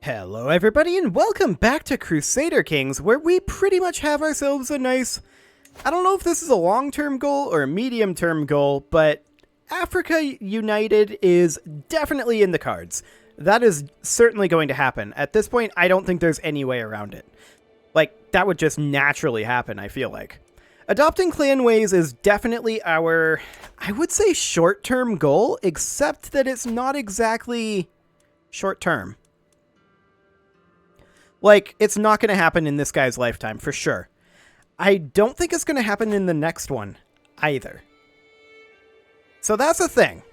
Hello everybody and welcome back to Crusader Kings, where we pretty much have ourselves a nice, I don't know if this is a long-term goal or a medium-term goal, but Africa United is definitely in the cards. That is certainly going to happen. At this point, I don't think there's any way around it. Like, that would just naturally happen, I feel like. Adopting clan ways is definitely our, I would say, short-term goal, except that it's not exactly short-term. Like, it's not going to happen in this guy's lifetime, for sure. I don't think it's going to happen in the next one, either. So that's a thing.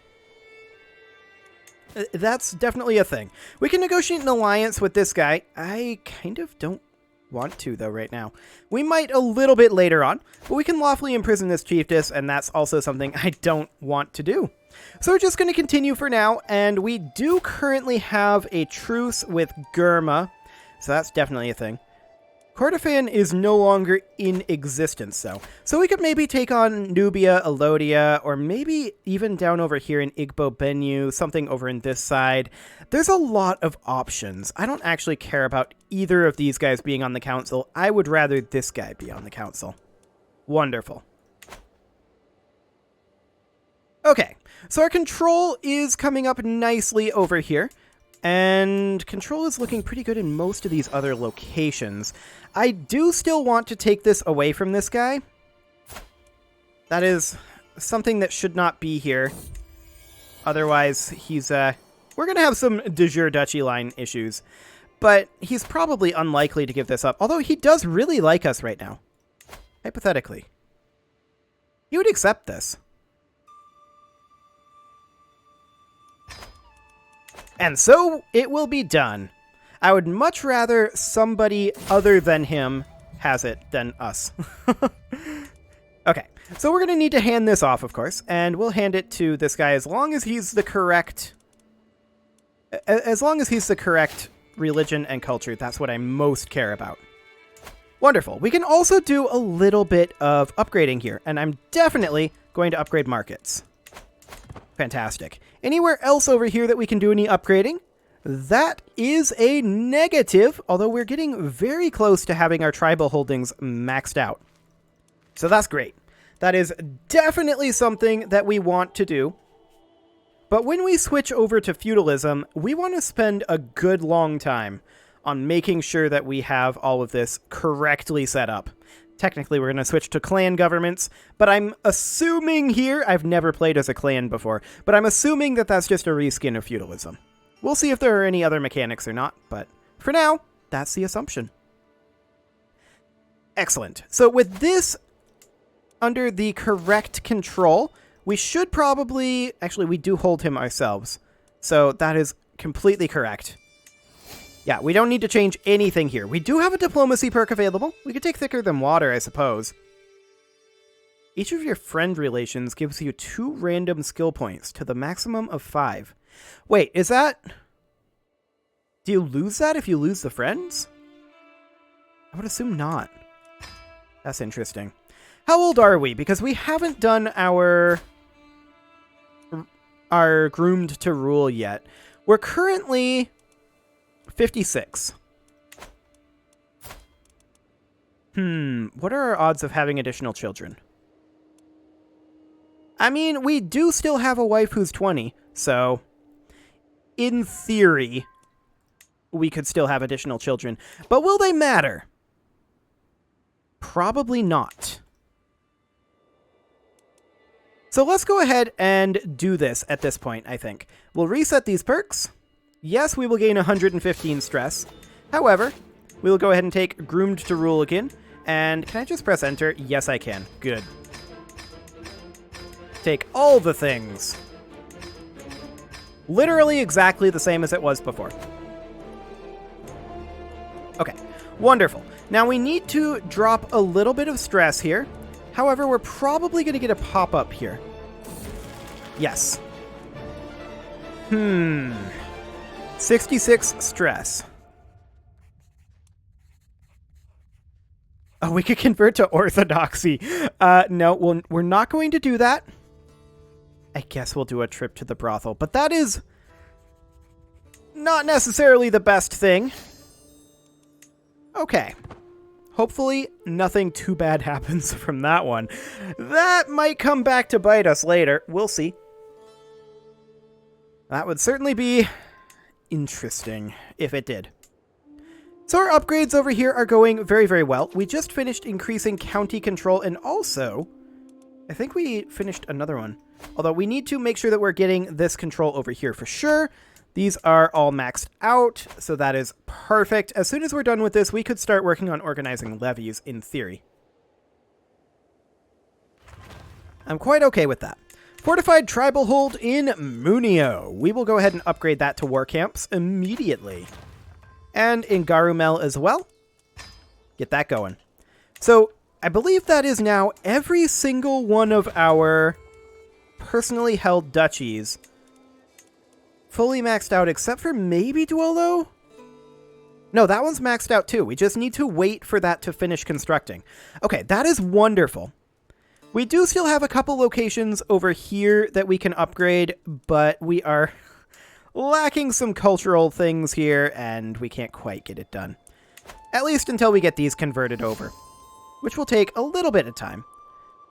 That's definitely a thing. We can negotiate an alliance with this guy. I kind of don't want to, though, right now. We might a little bit later on, but we can lawfully imprison this chiefess, and that's also something I don't want to do. So we're just going to continue for now, and we do currently have a truce with Gurma. So that's definitely a thing. Kordofan is no longer in existence, though. So we could maybe take on Nubia, Alodia, or maybe even down over here in Igbo Benue, something over in this side. There's a lot of options. I don't actually care about either of these guys being on the council. I would rather this guy be on the council. Wonderful. Okay, so our control is coming up nicely over here. And control is looking pretty good in most of these other locations. I do still want to take this away from this guy. That is something that should not be here. Otherwise, he's, we're going to have some de jure duchy line issues. But he's probably unlikely to give this up. Although he does really like us right now. Hypothetically. He would accept this. And so it will be done. I would much rather somebody other than him has it than us. Okay, so we're going to need to hand this off, of course, and we'll hand it to this guy as long as he's the correct... As long as he's the correct religion and culture, that's what I most care about. Wonderful. We can also do a little bit of upgrading here, and I'm definitely going to upgrade markets. Fantastic. Anywhere else over here that we can do any upgrading? That is a negative, although we're getting very close to having our tribal holdings maxed out. So that's great. That is definitely something that we want to do. But when we switch over to feudalism, we want to spend a good long time on making sure that we have all of this correctly set up. Technically, we're going to switch to clan governments, but I'm assuming here, I've never played as a clan before, but I'm assuming that that's just a reskin of feudalism. We'll see if there are any other mechanics or not, but for now, that's the assumption. Excellent. So with this under the correct control, we should probably... Actually, we do hold him ourselves, so that is completely correct. Yeah, we don't need to change anything here. We do have a diplomacy perk available. We could take thicker than water, I suppose. Each of your friend relations gives you 2 random skill points to the maximum of 5. Wait, is that... Do you lose that if you lose the friends? I would assume not. That's interesting. How old are we? Because we haven't done our groomed to rule yet. We're currently... 56. What are our odds of having additional children? I mean, we do still have a wife who's 20, so in theory, we could still have additional children. But will they matter? Probably not. So let's go ahead and do this at this point, I think. We'll reset these perks. Yes, we will gain 115 stress. However, we will go ahead and take Groomed to Rule again. And can I just press enter? Yes, I can. Good. Take all the things. Literally exactly the same as it was before. Okay, wonderful. Now we need to drop a little bit of stress here. However, we're probably going to get a pop-up here. Yes. 66 stress. Oh, we could convert to orthodoxy. No, we're not going to do that. I guess we'll do a trip to the brothel, but that is Not necessarily the best thing. Okay. Hopefully nothing too bad happens from that one. That might come back to bite us later. We'll see. That would certainly be interesting if it did. So our upgrades over here are going very, very well. We just finished increasing county control, and also, I think we finished another one. Although we need to make sure that we're getting this control over here for sure. These are all maxed out, so that is perfect. As soon as we're done with this, we could start working on organizing levies in theory. I'm quite okay with that. Fortified tribal hold in Munio. We will go ahead and upgrade that to war camps immediately. And in Garumel as well. Get that going. So I believe that is now every single one of our personally held duchies fully maxed out, except for maybe Duolo? No, that one's maxed out too. We just need to wait for that to finish constructing. Okay, that is wonderful. We do still have a couple locations over here that we can upgrade, but we are lacking some cultural things here, and we can't quite get it done. At least until we get these converted over, which will take a little bit of time.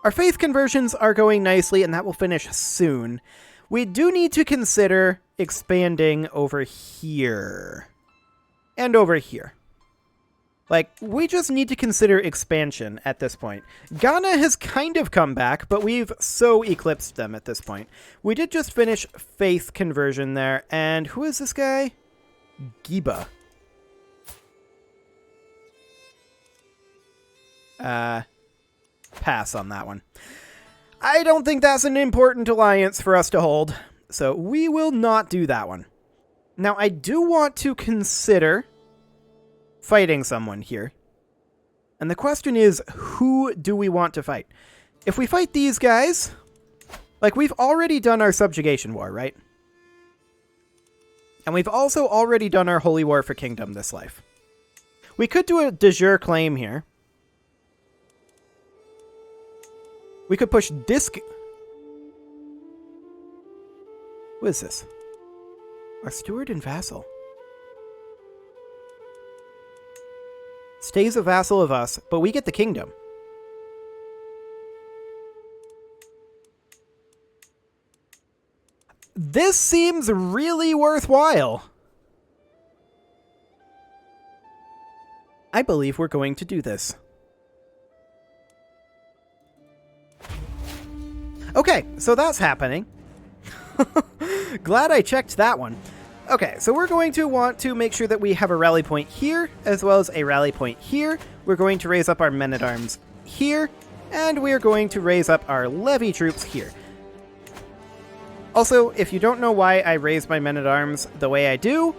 Our faith conversions are going nicely, and that will finish soon. We do need to consider expanding over here. And over here. Like, we just need to consider expansion at this point. Ghana has kind of come back, but we've so eclipsed them at this point. We did just finish faith conversion there, and who is this guy? Giba. Pass on that one. I don't think that's an important alliance for us to hold, so we will not do that one. Now, I do want to consider fighting someone here. And the question is, who do we want to fight? If we fight these guys, like, we've already done our subjugation war, right? And we've also already done our holy war for kingdom this life. We could do a de jure claim here. We could push disc. What is this? Our steward and vassal. Stays a vassal of us, but we get the kingdom. This seems really worthwhile. I believe we're going to do this. Okay, so that's happening. Glad I checked that one. Okay, so we're going to want to make sure that we have a rally point here, as well as a rally point here. We're going to raise up our men-at-arms here, and we're going to raise up our levy troops here. Also, if you don't know why I raised my men-at-arms the way I do,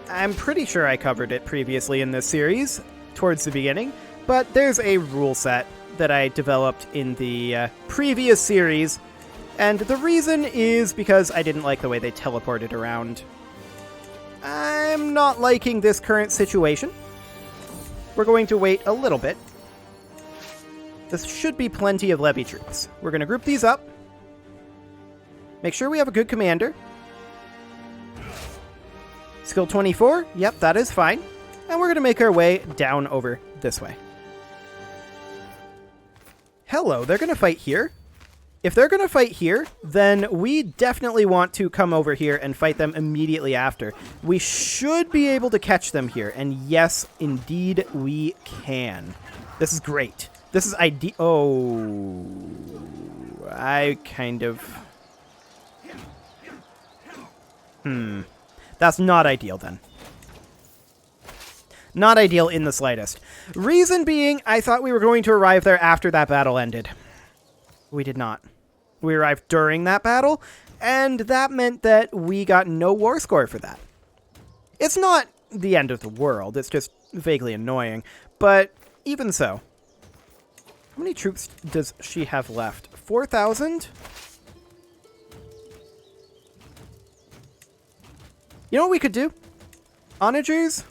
I'm pretty sure I covered it previously in this series, towards the beginning, but there's a rule set that I developed in the previous series, and the reason is because I didn't like the way they teleported around. I'm not liking this current situation. We're going to wait a little bit. This should be plenty of levy troops. We're going to group these up. Make sure we have a good commander. Skill 24. Yep, that is fine. And we're going to make our way down over this way. Hello, they're going to fight here. If they're going to fight here, then we definitely want to come over here and fight them immediately after. We should be able to catch them here. And yes, indeed, we can. This is great. This is ideal. Oh, I kind of... That's not ideal then. Not ideal in the slightest. Reason being, I thought we were going to arrive there after that battle ended. We did not. We arrived during that battle, and that meant that we got no war score for that. It's not the end of the world, it's just vaguely annoying, but even so. How many troops does she have left? 4,000? You know what we could do? Onagers?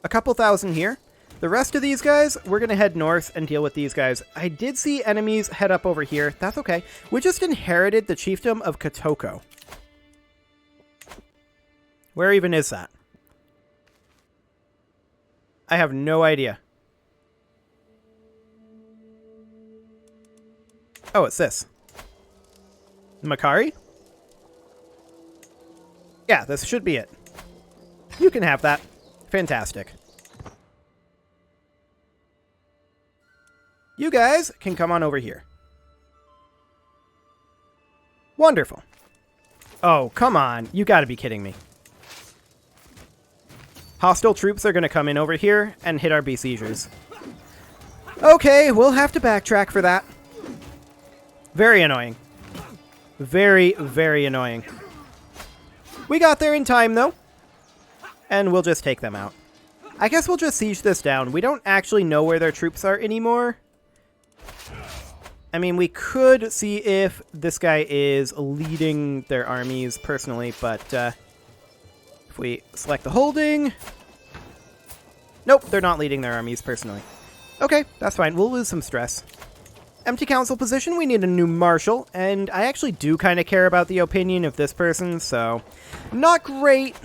A couple thousand here. The rest of these guys, we're going to head north and deal with these guys. I did see enemies head up over here. That's okay. We just inherited the chiefdom of Kotoko. Where even is that? I have no idea. Oh, it's this. Makari? Yeah, this should be it. You can have that. Fantastic. You guys can come on over here. Wonderful. Oh, come on. You gotta be kidding me. Hostile troops are gonna come in over here and hit our besiegers. Okay, we'll have to backtrack for that. Very annoying. Very, very annoying. We got there in time, though. And we'll just take them out. I guess we'll just siege this down. We don't actually know where their troops are anymore. I mean, we could see if this guy is leading their armies personally, but if we select the holding... Nope, they're not leading their armies personally. Okay, that's fine. We'll lose some stress. Empty council position, we need a new marshal, and I actually do kind of care about the opinion of this person, so not great,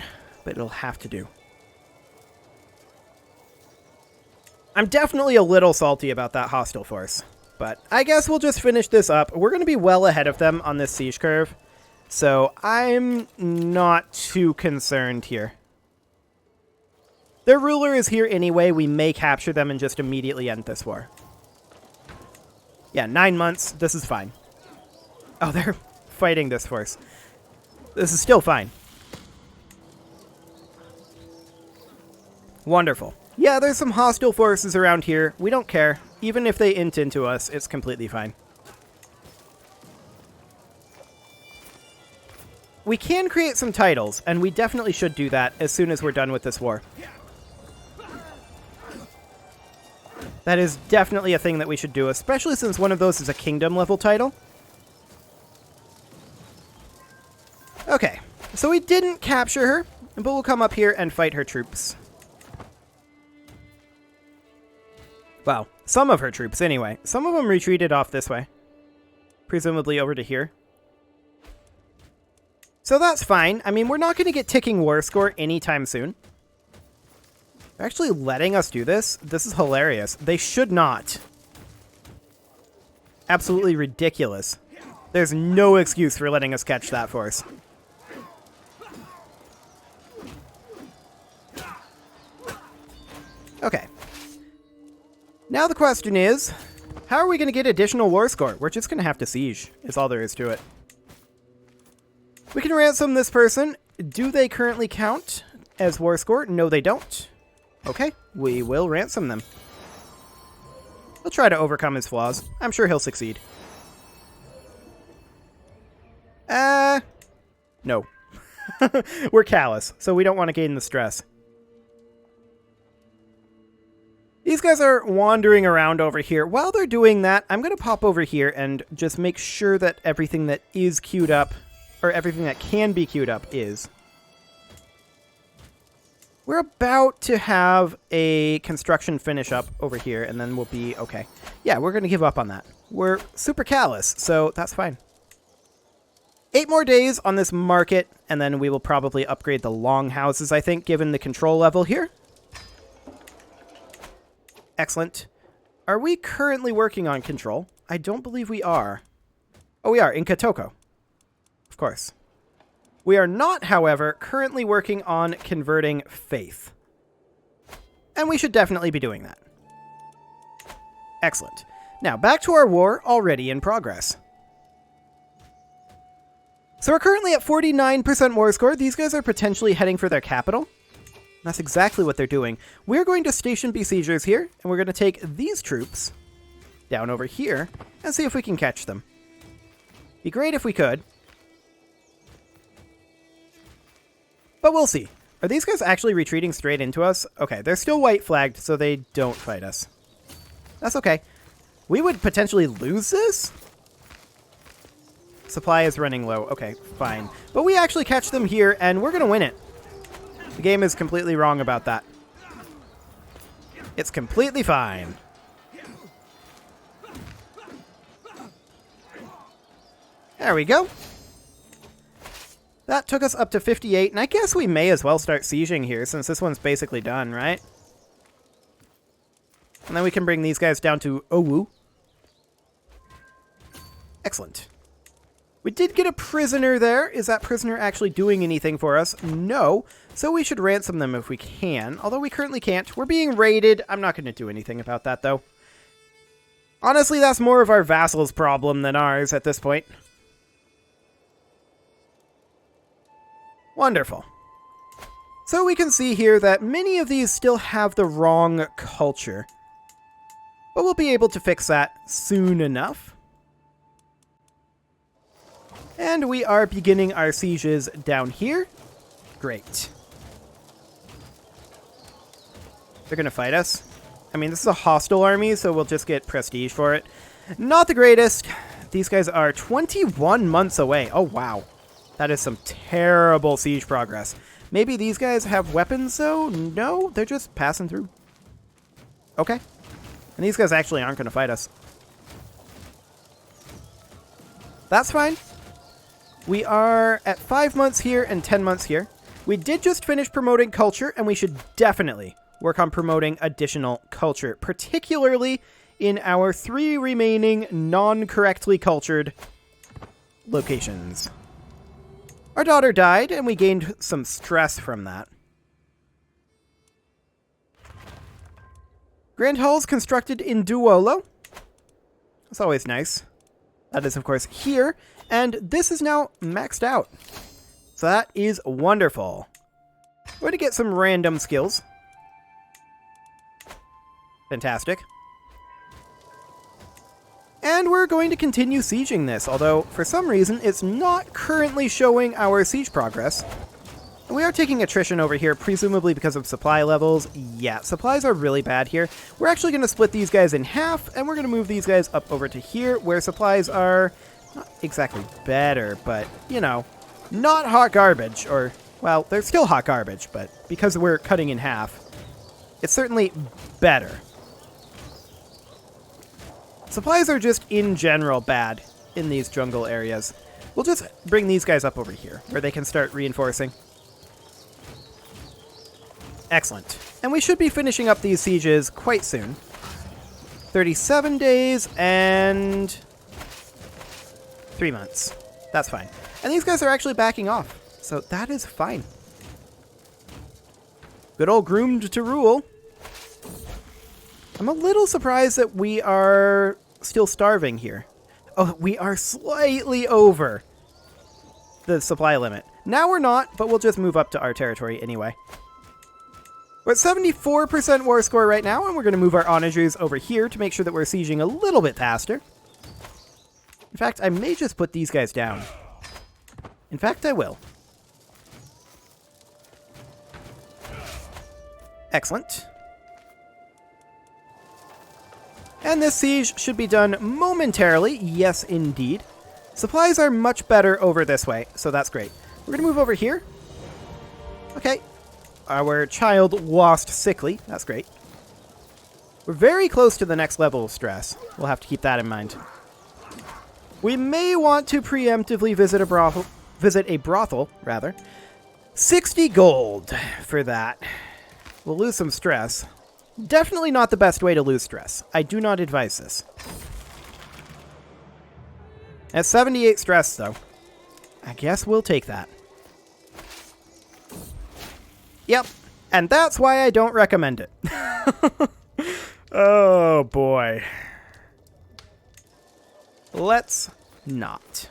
but it'll have to do. I'm definitely a little salty about that hostile force, but I guess we'll just finish this up. We're going to be well ahead of them on this siege curve, so I'm not too concerned here. Their ruler is here anyway. We may capture them and just immediately end this war. Yeah, 9 months. This is fine. Oh, they're fighting this force. This is still fine. Wonderful. Yeah, there's some hostile forces around here. We don't care. Even if they int into us, it's completely fine. We can create some titles, and we definitely should do that as soon as we're done with this war. That is definitely a thing that we should do, especially since one of those is a kingdom-level title. Okay, so we didn't capture her, but we'll come up here and fight her troops. Well, some of her troops, anyway. Some of them retreated off this way. Presumably over to here. So that's fine. I mean, we're not going to get ticking war score anytime soon. They're actually letting us do this? This is hilarious. They should not. Absolutely ridiculous. There's no excuse for letting us catch that force. Okay. Now the question is, how are we going to get additional war score? We're just going to have to siege, is all there is to it. We can ransom this person. Do they currently count as war score? No, they don't. Okay, we will ransom them. He'll try to overcome his flaws. I'm sure he'll succeed. No. We're callous, so we don't want to gain the stress. These guys are wandering around over here. While they're doing that, I'm going to pop over here and just make sure that everything that is queued up, or everything that can be queued up, is. We're about to have a construction finish up over here, and then we'll be okay. Yeah, we're going to give up on that. We're super callous, so that's fine. 8 more days on this market, and then we will probably upgrade the longhouses, I think, given the control level here. Excellent. Are we currently working on control? I don't believe we are. Oh, we are, in Kotoko. Of course. We are not, however, currently working on converting faith. And we should definitely be doing that. Excellent. Now, back to our war already in progress. So we're currently at 49% war score. These guys are potentially heading for their capital. That's exactly what they're doing. We're going to station besiegers here, and we're going to take these troops down over here and see if we can catch them. Be great if we could. But we'll see. Are these guys actually retreating straight into us? Okay, they're still white flagged, so they don't fight us. That's okay. We would potentially lose this? Supply is running low. Okay, fine. But we actually catch them here, and we're going to win it. The game is completely wrong about that. It's completely fine. There we go. That took us up to 58, and I guess we may as well start sieging here since this one's basically done, right? And then we can bring these guys down to Owu. Excellent. We did get a prisoner there. Is that prisoner actually doing anything for us? No. So we should ransom them if we can, although we currently can't. We're being raided. I'm not going to do anything about that, though. Honestly, that's more of our vassal's problem than ours at this point. Wonderful. So we can see here that many of these still have the wrong culture. But we'll be able to fix that soon enough. And we are beginning our sieges down here. Great. They're going to fight us. I mean, this is a hostile army, so we'll just get prestige for it. Not the greatest. These guys are 21 months away. Oh, wow. That is some terrible siege progress. Maybe these guys have weapons, though? No, they're just passing through. Okay. And these guys actually aren't going to fight us. That's fine. We are at 5 months here and 10 months here. We did just finish promoting culture, and we should definitely work on promoting additional culture, particularly in our 3 remaining non-correctly cultured locations. Our daughter died, and we gained some stress from that. Grand halls constructed in Duolo. That's always nice. That is, of course, here, and this is now maxed out. So that is wonderful. We're going to get some random skills. Fantastic. And we're going to continue sieging this, although for some reason it's not currently showing our siege progress. We are taking attrition over here, presumably because of supply levels. Yeah, supplies are really bad here. We're actually going to split these guys in half, and we're going to move these guys up over to here, where supplies are not exactly better, but, you know, not hot garbage, or, well, they're still hot garbage, but because we're cutting in half, it's certainly better. Supplies are just, in general, bad in these jungle areas. We'll just bring these guys up over here, where they can start reinforcing. Excellent. And we should be finishing up these sieges quite soon. 37 days and 3 months. That's fine. And these guys are actually backing off, so that is fine. Good old groomed to rule. I'm a little surprised that we are still starving here. Oh, we are slightly over the supply limit. Now we're not, but we'll just move up to our territory anyway. We're at 74% war score right now, and we're going to move our onagers over here to make sure that we're sieging a little bit faster. In fact, I may just put these guys down. In fact, I will. Excellent. And this siege should be done momentarily. Yes, indeed. Supplies are much better over this way, so that's great. We're going to move over here. Okay. Our child lost sickly. That's great. We're very close to the next level of stress. We'll have to keep that in mind. We may want to preemptively visit a brothel, rather. 60 gold for that. We'll lose some stress. Definitely not the best way to lose stress. I do not advise this. At 78 stress, though. I guess we'll take that. Yep. And that's why I don't recommend it. Oh, boy. Let's not.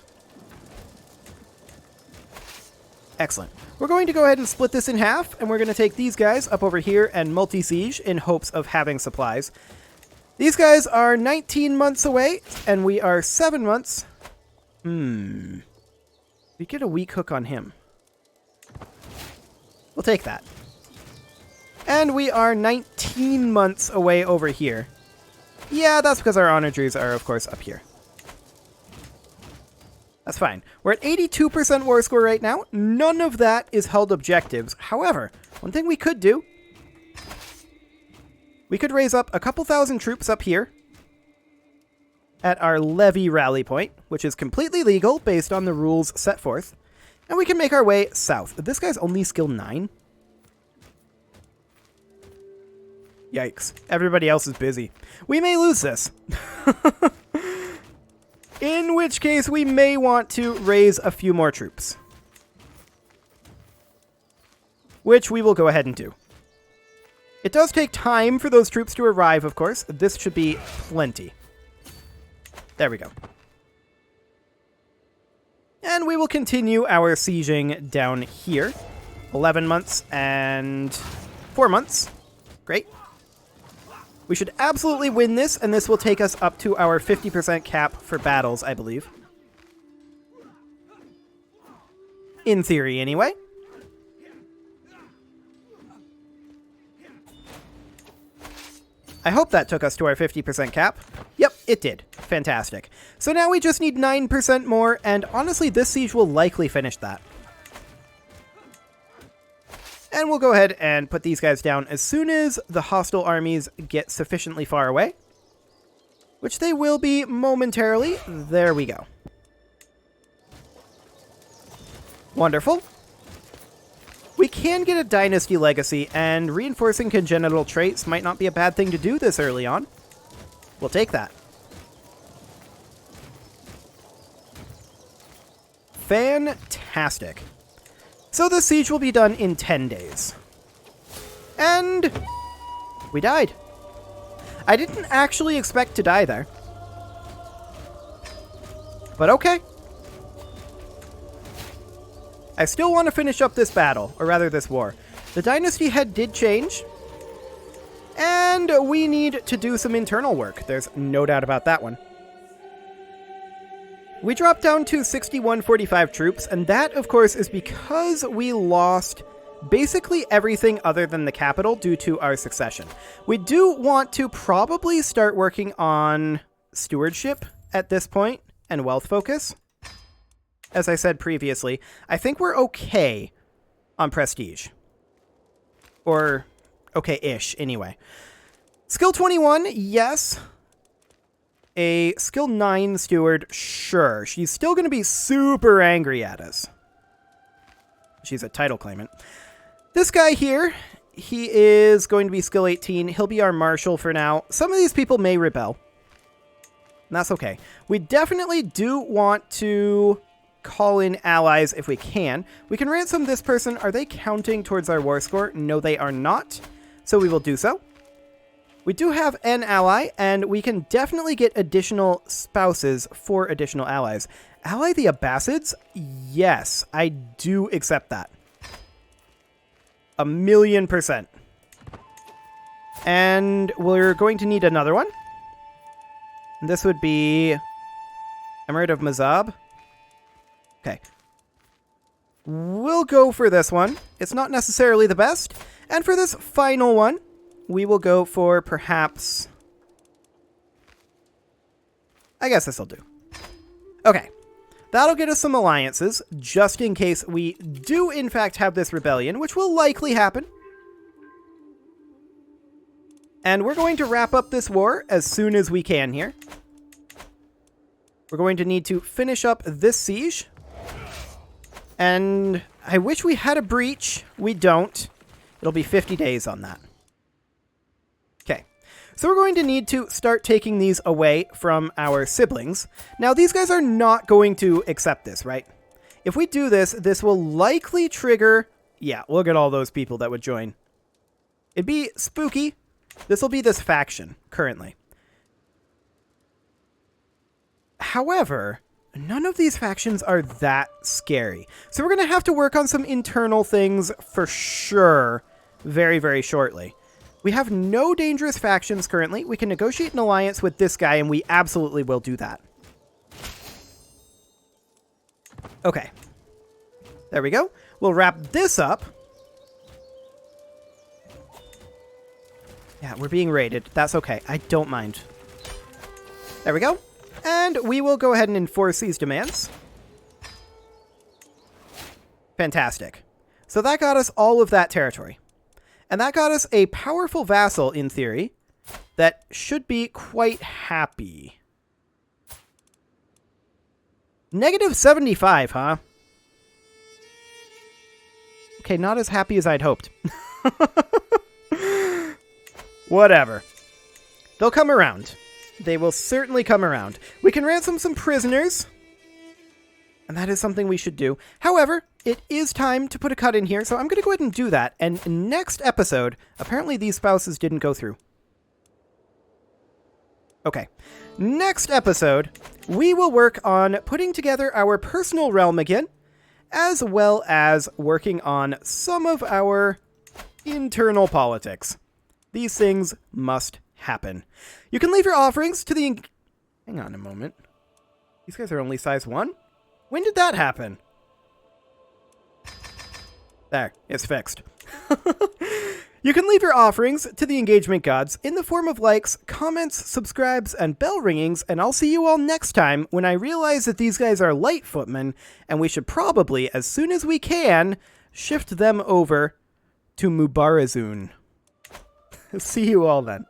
Excellent. We're going to go ahead and split this in half, and we're going to take these guys up over here and multi-siege in hopes of having supplies. These guys are 19 months away, and we are 7 months. We get a weak hook on him. We'll take that. And we are 19 months away over here. Yeah, that's because our onagers are, of course, up here. That's fine. We're at 82% war score right now. None of that is held objectives. However, one thing we could do, we could raise up a couple thousand troops up here at our levy rally point, which is completely legal based on the rules set forth. And we can make our way south. This guy's only skill 9? Yikes. Everybody else is busy. We may lose this. In which case, we may want to raise a few more troops. Which we will go ahead and do. It does take time for those troops to arrive, of course. This should be plenty. There we go. And we will continue our sieging down here. 11 months and 4 months. Great. We should absolutely win this, and this will take us up to our 50% cap for battles, I believe. In theory, anyway. I hope that took us to our 50% cap. Yep, it did. Fantastic. So now we just need 9% more, and honestly, this siege will likely finish that. And we'll go ahead and put these guys down as soon as the hostile armies get sufficiently far away. Which they will be momentarily. There we go. Wonderful. We can get a dynasty legacy, and reinforcing congenital traits might not be a bad thing to do this early on. We'll take that. Fantastic. So the siege will be done in 10 days. And we died. I didn't actually expect to die there. But okay. I still want to finish up this battle, or rather this war. The dynasty head did change. And we need to do some internal work. There's no doubt about that one. We dropped down to 6145 troops, and that, of course, is because we lost basically everything other than the capital due to our succession. We do want to probably start working on stewardship at this point and wealth focus. As I said previously, I think we're okay on prestige. Or okay-ish, anyway. Skill 21, yes. A skill 9 steward, sure. She's still going to be super angry at us. She's a title claimant. This guy here, he is going to be skill 18. He'll be our marshal for now. Some of these people may rebel. And that's okay. We definitely do want to call in allies if we can. We can ransom this person. Are they counting towards our war score? No, they are not. So we will do so. We do have an ally, and we can definitely get additional spouses for additional allies. Ally the Abbasids? Yes, I do accept that. 1,000,000%. And we're going to need another one. This would be Emirate of Mazab. Okay. We'll go for this one. It's not necessarily the best. And for this final one, we will go for perhaps... I guess this will do. Okay. That'll get us some alliances, just in case we do in fact have this rebellion, which will likely happen. And we're going to wrap up this war as soon as we can here. We're going to need to finish up this siege. And I wish we had a breach. We don't. It'll be 50 days on that. Okay. So we're going to need to start taking these away from our siblings. Now, these guys are not going to accept this, right? If we do this, this will likely trigger... Yeah, look at all those people that would join. It'd be spooky. This will be this faction, currently. However, none of these factions are that scary. So we're going to have to work on some internal things for sure very, very shortly. We have no dangerous factions currently. We can negotiate an alliance with this guy, and we absolutely will do that. Okay. There we go. We'll wrap this up. Yeah, we're being raided. That's okay. I don't mind. There we go. And we will go ahead and enforce these demands. Fantastic. So that got us all of that territory. And that got us a powerful vassal, in theory, that should be quite happy. -75, huh? Okay, not as happy as I'd hoped. Whatever. They'll come around. They will certainly come around. We can ransom some prisoners. And that is something we should do. However, it is time to put a cut in here, so I'm going to go ahead and do that. And next episode, apparently these spouses didn't go through. Okay. Next episode, we will work on putting together our personal realm again, as well as working on some of our internal politics. These things must happen. You can leave your offerings to the... Hang on a moment. These guys are only size 1? When did that happen? There, it's fixed. You can leave your offerings to the engagement gods in the form of likes, comments, subscribes, and bell ringings, and I'll see you all next time when I realize that these guys are light footmen, and we should probably, as soon as we can, shift them over to Mubarazun. See you all then.